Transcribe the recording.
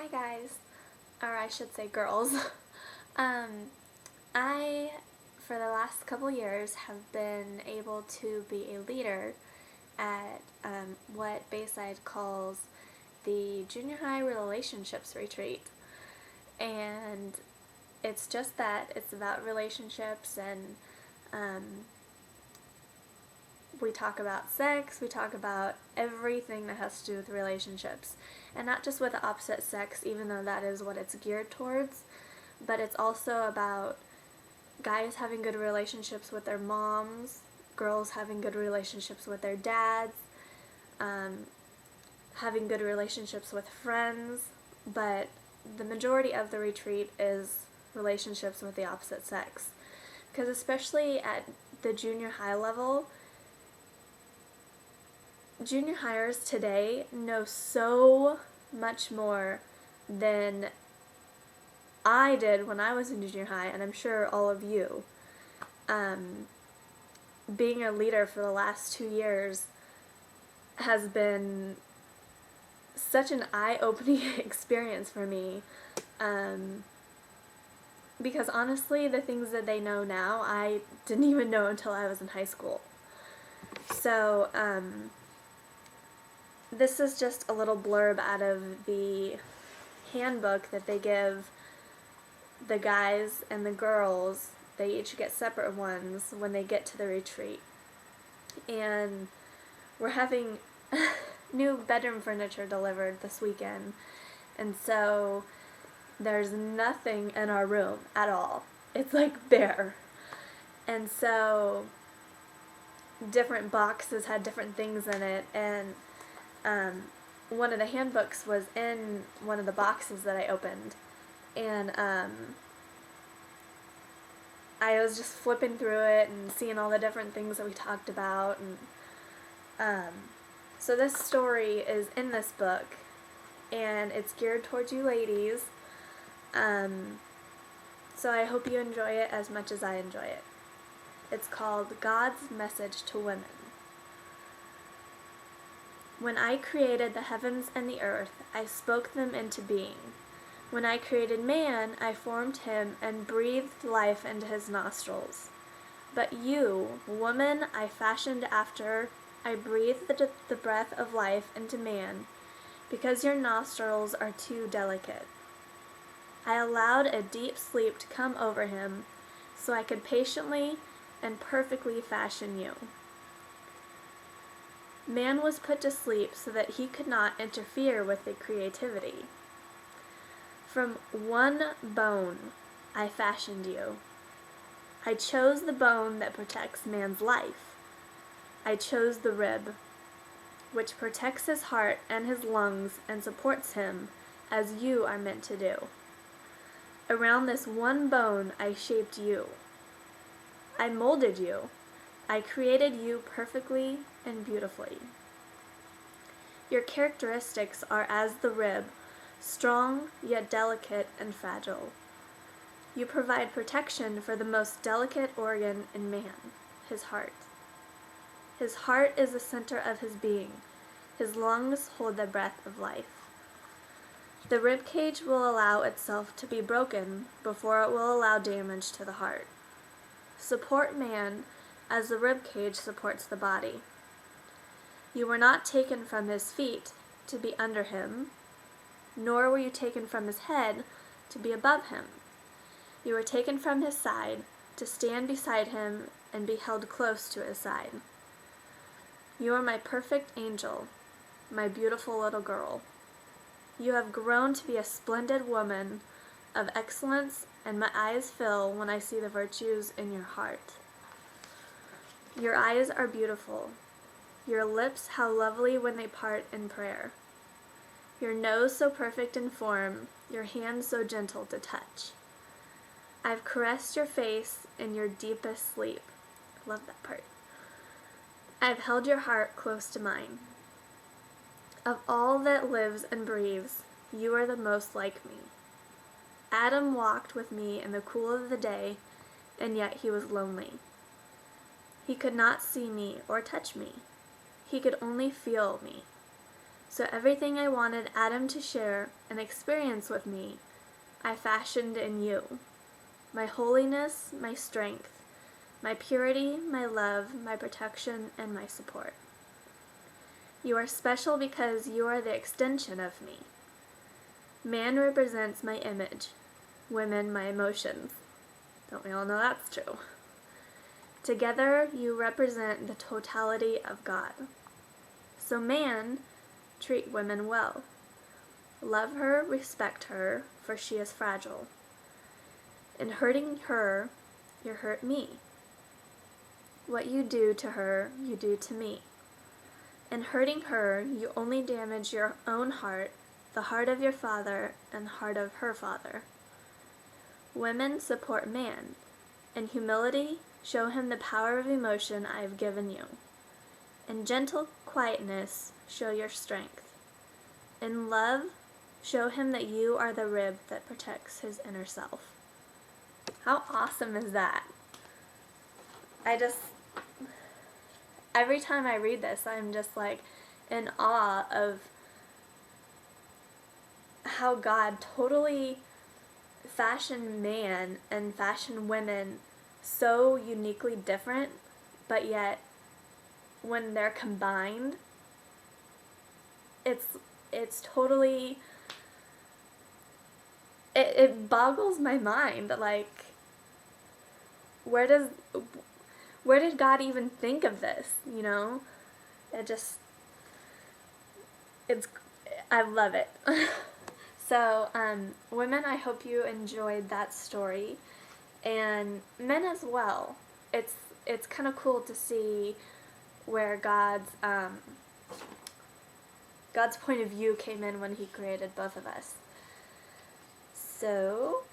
Hi guys, or I should say girls. I, for the last couple years, have been able to be a leader at what Bayside calls the Junior High Relationships Retreat. And it's just that, it's about relationships, and um, we talk about sex, we talk about everything that has to do with relationships. And not just with the opposite sex, even though that is what it's geared towards, but it's also about guys having good relationships with their moms, girls having good relationships with their dads, having good relationships with friends, but the majority of the retreat is relationships with the opposite sex. Because especially at the junior high level, junior hires today know so much more than I did when I was in junior high, and I'm sure all of you. Being a leader for the last 2 years has been such an eye-opening experience for me, because honestly, the things that they know now, I didn't even know until I was in high school. So, this is just a little blurb out of the handbook that they give the guys and the girls. They each get separate ones when they get to the retreat. And we're having new bedroom furniture delivered this weekend. And so there's nothing in our room at all. It's like bare. And so different boxes had different things in it, and one of the handbooks was in one of the boxes that I opened, and I was just flipping through it and seeing all the different things that we talked about, and so this story is in this book, and it's geared towards you ladies, so I hope you enjoy it as much as I enjoy it. It's called God's Message to Women. When I created the heavens and the earth, I spoke them into being. When I created man, I formed him and breathed life into his nostrils. But you, woman, I fashioned after I breathed the breath of life into man, because your nostrils are too delicate. I allowed a deep sleep to come over him, so I could patiently and perfectly fashion you. Man was put to sleep so that he could not interfere with the creativity. From one bone I fashioned you. I chose the bone that protects man's life. I chose the rib, which protects his heart and his lungs and supports him as you are meant to do. Around this one bone I shaped you. I molded you. I created you perfectly and beautifully. Your characteristics are as the rib, strong yet delicate and fragile. You provide protection for the most delicate organ in man, his heart. His heart is the center of his being. His lungs hold the breath of life. The rib cage will allow itself to be broken before it will allow damage to the heart. Support man as the rib cage supports the body. You were not taken from his feet to be under him, nor were you taken from his head to be above him. You were taken from his side to stand beside him and be held close to his side. You are my perfect angel, my beautiful little girl. You have grown to be a splendid woman of excellence, and my eyes fill when I see the virtues in your heart. Your eyes are beautiful. Your lips how lovely when they part in prayer. Your nose so perfect in form, your hands so gentle to touch. I've caressed your face in your deepest sleep. Love that part. I've held your heart close to mine. Of all that lives and breathes, you are the most like me. Adam walked with me in the cool of the day, and yet he was lonely. He could not see me or touch me. He could only feel me. So everything I wanted Adam to share and experience with me, I fashioned in you. My holiness, my strength, my purity, my love, my protection, and my support. You are special because you are the extension of me. Man represents my image, women my emotions. Don't we all know that's true? Together, you represent the totality of God. So man, treat women well. Love her, respect her, for she is fragile. In hurting her, you hurt me. What you do to her, you do to me. In hurting her, you only damage your own heart, the heart of your father, and heart of her father. Women support man. In humility, show him the power of emotion I have given you. In gentle quietness, show your strength. In love, show him that you are the rib that protects his inner self. How awesome is that? Every time I read this, I'm just like in awe of how God totally fashioned man and fashioned women so uniquely different, but yet when they're combined, it's totally, it boggles my mind. Like, where did God even think of this, you know? I love it. So, women, I hope you enjoyed that story, and men as well. It's kind of cool to see where God's point of view came in when he created both of us. So,